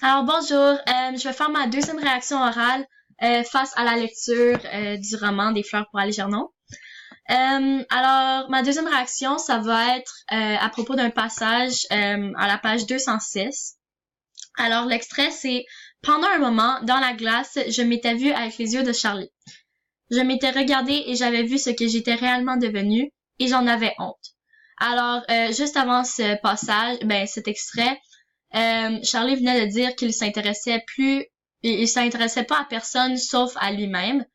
Alors bonjour, je vais faire ma deuxième réaction orale face à la lecture du roman Des fleurs pour Algernon. Alors ma deuxième réaction, ça va être à propos d'un passage à la page 206. Alors l'extrait c'est: Pendant un moment, dans la glace, je m'étais vue avec les yeux de Charlie. Je m'étais regardée et j'avais vu ce que j'étais réellement devenue et j'en avais honte. Alors juste avant ce passage, cet extrait, Charlie venait de dire qu'il s'intéressait plus, il s'intéressait pas à personne sauf à lui-même.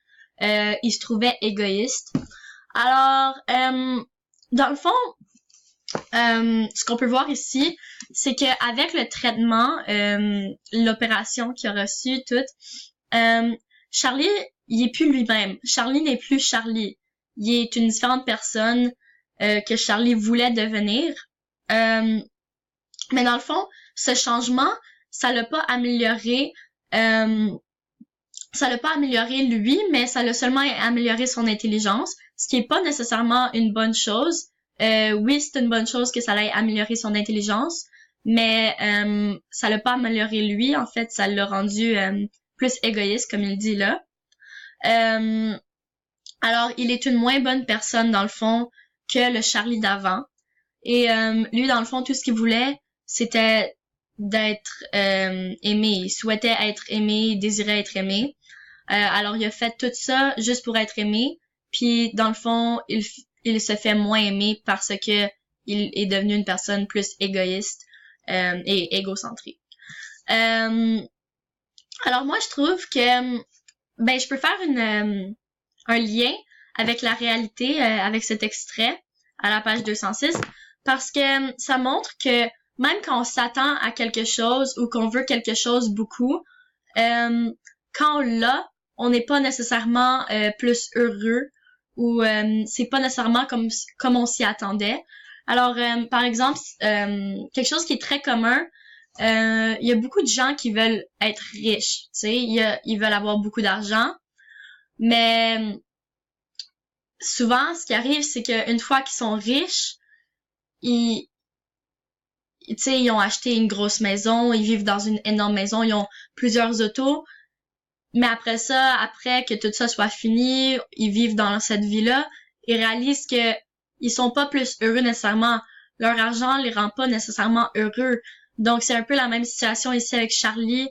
Il se trouvait égoïste. Alors, dans le fond, ce qu'on peut voir ici, c'est qu'avec le traitement, l'opération qu'il a reçue, Charlie, il est plus lui-même. Charlie n'est plus Charlie. Il est une différente personne que Charlie voulait devenir. Mais dans le fond, ce changement, ça l'a pas amélioré, lui, mais ça l'a seulement amélioré son intelligence, ce qui est pas nécessairement une bonne chose. Oui, c'est une bonne chose que ça l'ait amélioré son intelligence, mais ça l'a pas amélioré lui. En fait, ça l'a rendu plus égoïste, comme il dit là. Alors, il est une moins bonne personne dans le fond que le Charlie d'avant. Et lui, dans le fond, tout ce qu'il voulait, c'était d'être aimé. Il souhaitait être aimé, il désirait être aimé. Alors, il a fait tout ça juste pour être aimé. Puis, dans le fond, il se fait moins aimer parce que il est devenu une personne plus égoïste et égocentrique. Alors, moi, je trouve que je peux faire un lien avec la réalité, avec cet extrait à la page 206, parce que ça montre que même quand on s'attend à quelque chose ou qu'on veut quelque chose beaucoup, quand on l'a, on n'est pas nécessairement plus heureux ou c'est pas nécessairement comme on s'y attendait. Alors, par exemple, quelque chose qui est très commun, il y a beaucoup de gens qui veulent être riches, tu sais, ils veulent avoir beaucoup d'argent, mais souvent, ce qui arrive, c'est qu'une fois qu'ils sont riches, ils ont acheté une grosse maison, ils vivent dans une énorme maison, ils ont plusieurs autos, mais après ça, après que tout ça soit fini, ils vivent dans cette vie-là, ils réalisent que ils sont pas plus heureux nécessairement. Leur argent les rend pas nécessairement heureux. Donc, c'est un peu la même situation ici avec Charlie.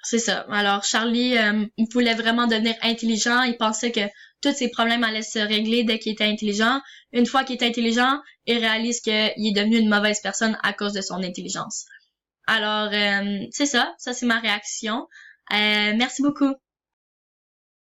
C'est ça. Alors, Charlie, il voulait vraiment devenir intelligent. Il pensait que tous ses problèmes allaient se régler dès qu'il était intelligent. Une fois qu'il est intelligent, il réalise qu'il est devenu une mauvaise personne à cause de son intelligence. Alors, c'est ça. Ça, c'est ma réaction. Merci beaucoup.